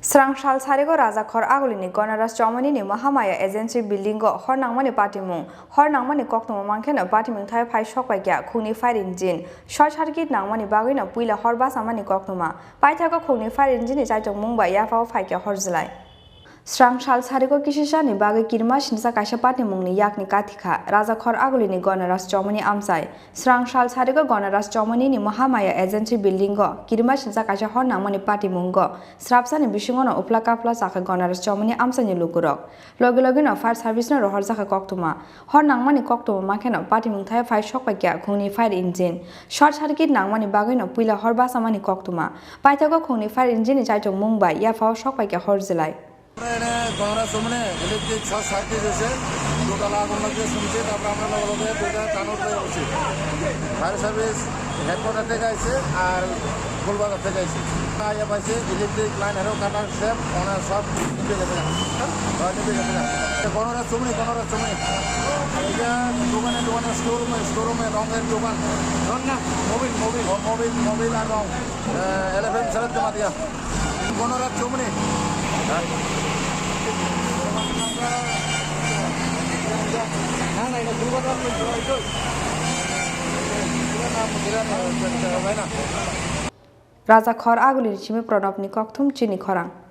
Srang shal sarigo Rajakhor Agulini Ganaraj Chowmuhani Mahamaya Ajency Buildingo Khorang Patimung Nangmani Koktoma Mankena Patimung Thai Pai Shokwaikya Khuni Fire Engine Short Circuit Nangmani Bagina Puila Horbas Amani Koktoma Paitaka Khuni Fire Engine Chowmuhani Yafao Faikya Horzlai Srang shal sarigo Kishishani Baga Kirma Shinsa Kaisha Patimung Yakni Katika Rajakhor Agulini Ganaraj Chowmuhani Amsai Srang shal sarigo Ganaraj Chowmuhani Mahamaya Ajency Buildingo Kirma Shinsa Kaisha Nangmani Patimungo Srapsani Bishingono Uplaka Plus Aka Ganaraj Chowmuhani Amsani Lukurok Logilogino Fire Service no Rohrzaka Koktoma Nangmani Koktoma Makena Patimung Thai Fire Shokwaikya Khuni Fire Engine Short Circuit Nangmani Bagino Puila Horbas Amani Koktoma Paitaka Khuni Fire Engine Chowmuhani Yafao Shokwaikya Horzlai Ganaraj Chowmuhani electric short circuit হয়েছে total আগুন লাগিয়ে শুনছি তারপর আমরা লগে দুইটা টানোর হয়ে উঠছি ফায়ার সার্ভিস হেডকোয়ার্টার থেকে আইছে আর ফুলবাজার থেকে আইছে আইয়া পাইছে ইলেকট্রিক লাইন আরও কাটার শেপ ওনার সব নিভে গেছে না Ganaraj Chowmuhani এটা দোকানে স্টোরুমে রঙের দোকান না মোবিল আর রং এলিফেন্ট সারের জমা দিয়া Ganaraj Chowmuhani Rajakhor Agulini Chimi Pronopni Koktum Chini Khorang